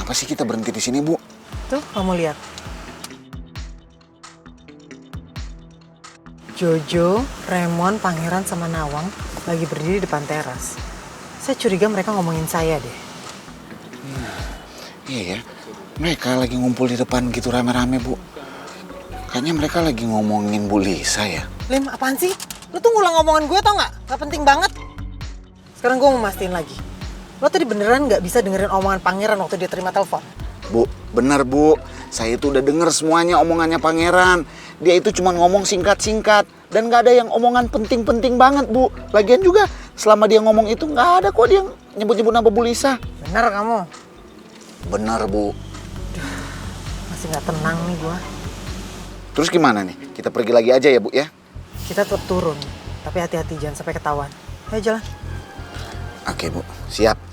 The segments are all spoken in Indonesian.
Kenapa sih kita berhenti di sini, Bu? Tuh, kamu lihat. Jojo, Raymond, Pangeran, sama Nawang lagi berdiri di depan teras. Saya curiga mereka ngomongin saya deh. Iya ya, mereka lagi ngumpul di depan gitu rame-rame, Bu. Kayaknya mereka lagi ngomongin Bu Lisa ya. Lim, apaan sih? Lu tuh ngulang omongan gue tau gak? Gak penting banget. Sekarang gue mau mastiin lagi. Lo tadi beneran gak bisa dengerin omongan Pangeran waktu dia terima telepon? Bu, benar Bu. Saya itu udah denger semuanya omongannya Pangeran. Dia itu cuma ngomong singkat-singkat. Dan gak ada yang omongan penting-penting banget, Bu. Lagian juga selama dia ngomong itu gak ada kok dia nyebut-nyebut nama Bu Lisa. Bener kamu? Benar, Bu. Masih gak tenang nih gue. Terus gimana nih? Kita pergi lagi aja ya, Bu ya? Kita tetap turun. Tapi hati-hati jangan sampai ketahuan. Ayo jalan. Oke, Bu. Siap.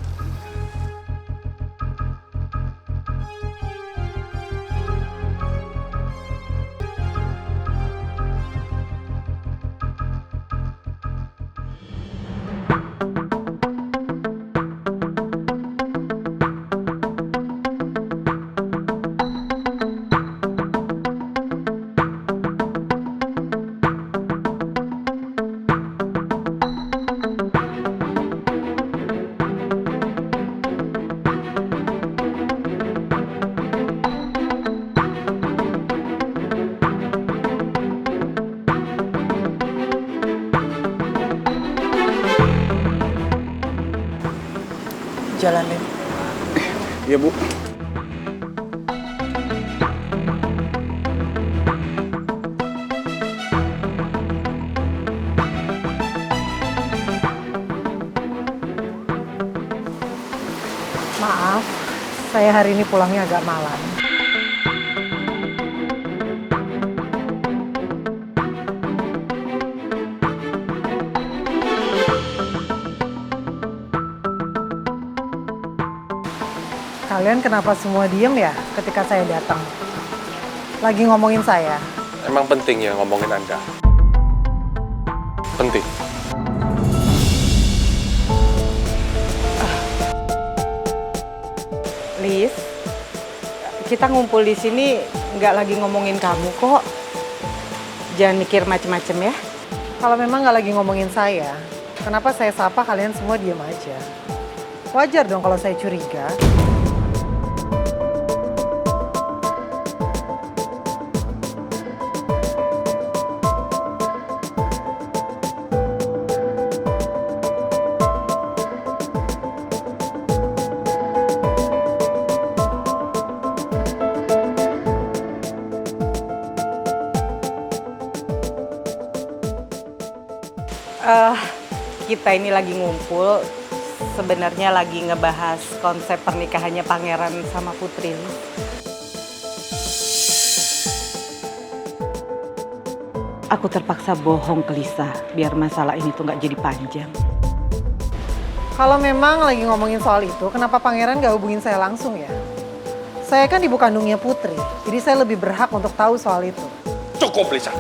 Jalan, Lim. Iya, Bu. Maaf, saya hari ini pulangnya agak malam. Kalian kenapa semua diem ya ketika saya datang? Lagi ngomongin saya. Emang penting ya ngomongin Anda? Penting. Liz, kita ngumpul di sini nggak lagi ngomongin kamu kok. Jangan mikir macem-macem ya. Kalau memang nggak lagi ngomongin saya, kenapa saya sapa kalian semua diem aja? Wajar dong kalau saya curiga. Kita ini lagi ngumpul, sebenarnya lagi ngebahas konsep pernikahannya Pangeran sama Putri. Aku terpaksa bohong ke Lisa, biar masalah ini tuh nggak jadi panjang. Kalau memang lagi ngomongin soal itu, kenapa Pangeran gak hubungin saya langsung ya? Saya kan ibu kandungnya Putri, jadi saya lebih berhak untuk tahu soal itu. Cukup, Lisa.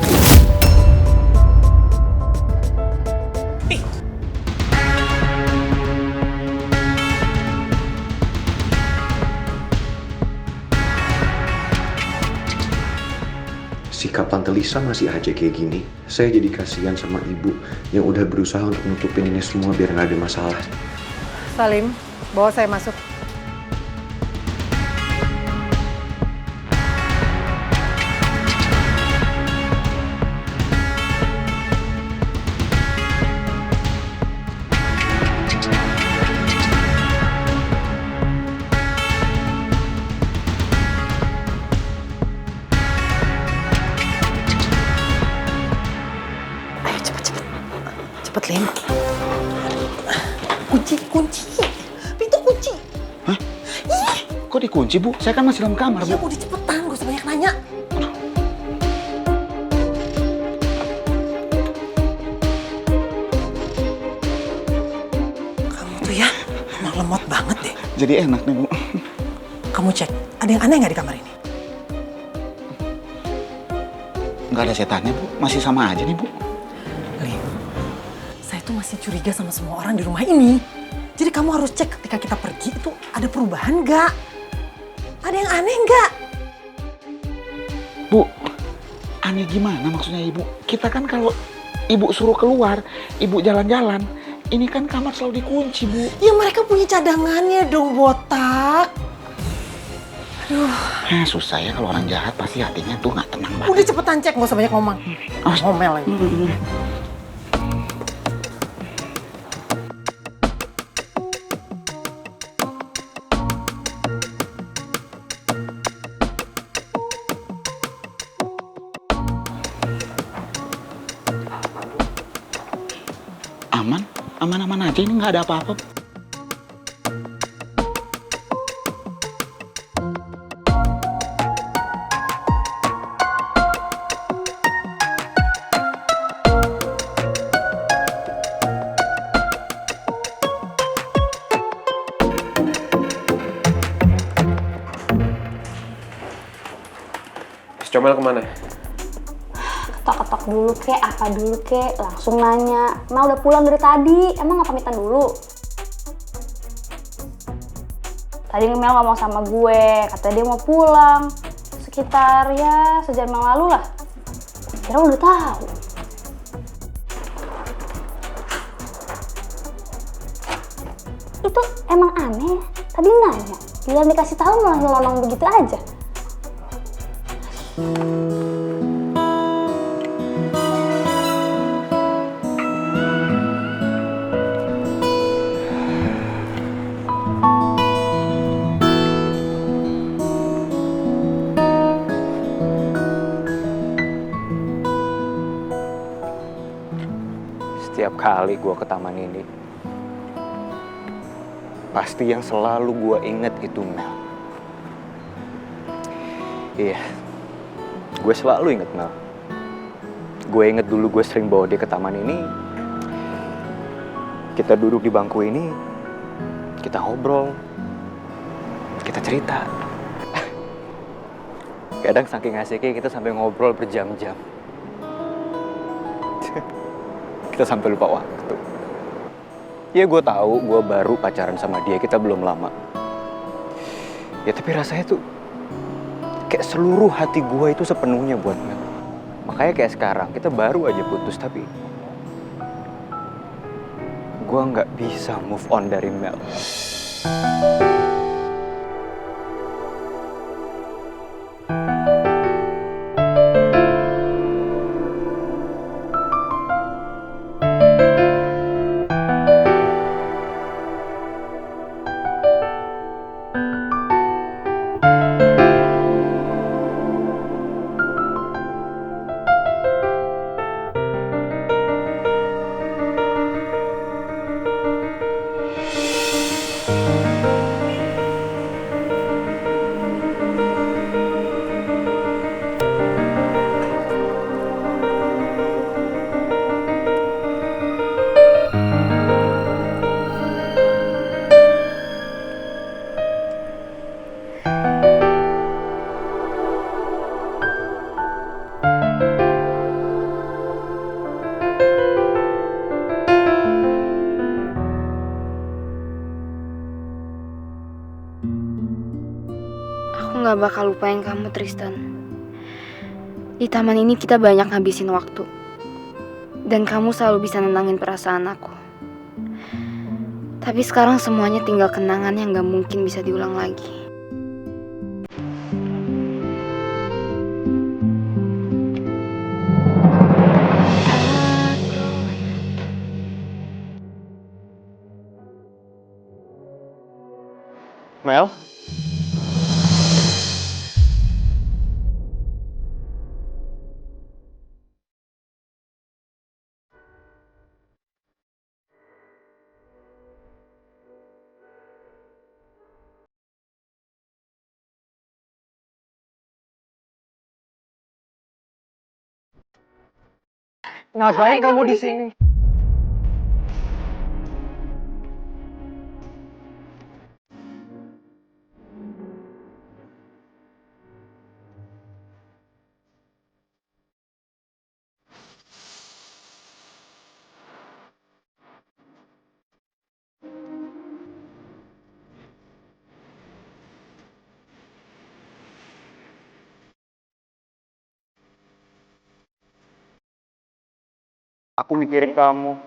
Sikap Tante Lisa masih aja kayak gini. Saya jadi kasihan sama ibu yang udah berusaha untuk nutupin ini semua biar nggak ada masalah. Salim, bawa saya masuk. Cepet, Lim. Kunci. Pintu kunci. Hah? Kok dikunci, Bu? Saya kan masih dalam kamar, Iya, Bu. udah cepetan. Gak usah banyak nanya. Kamu tuh ya, emang lemot banget deh. Jadi enak nih, Bu. Kamu cek, ada yang aneh nggak di kamar ini? Nggak ada setannya, Bu. Masih sama aja nih, Bu. Lim, saya tuh masih curiga sama semua orang di rumah ini. Jadi kamu harus cek ketika kita pergi itu ada perubahan nggak? Ada yang aneh nggak? Bu, aneh gimana maksudnya ibu? Kita kan kalau ibu suruh keluar, ibu jalan-jalan, ini kan kamar selalu dikunci, Bu. Ya mereka punya cadangannya dong, botak. Susah ya kalau orang jahat, pasti hatinya tuh nggak tenang banget. Udah cepetan cek, nggak usah banyak ngomong. Ngomel lagi. Aman aja, ini nggak ada apa-apa. Miss Comel kemana? Ketok-ketok dulu kek, apa dulu kek, langsung nanya. Mel udah pulang dari tadi, emang gak pamitan dulu? Tadi Mel ngomong sama gue, katanya dia mau pulang. Sekitar ya sejam yang lalu lah. Kira udah tahu. Itu emang aneh, tadi nanya. Biar dikasih tahu malah nyelonong begitu aja. Setiap kali gue ke taman ini, pasti yang selalu gue inget itu Mel. Iya, gue selalu inget Mel. Gue inget dulu gue sering bawa dia ke taman ini. Kita duduk di bangku ini, kita ngobrol, kita cerita. Kadang saking asiknya kita sampai ngobrol berjam-jam. Kita sampai lupa waktu. Ya gue tahu gue baru pacaran sama dia, kita belum lama. Ya tapi rasanya tuh kayak seluruh hati gue itu sepenuhnya buat Mel. Makanya kayak sekarang kita baru aja putus, tapi gue nggak bisa move on dari Mel. Aku gak bakal lupain kamu, Tristan. Di taman ini kita banyak ngabisin waktu. Dan kamu selalu bisa nenangin perasaan aku. Tapi sekarang semuanya tinggal kenangan yang gak mungkin bisa diulang lagi. Mel? Ngapain kamu di sini? Aku mikirin kamu.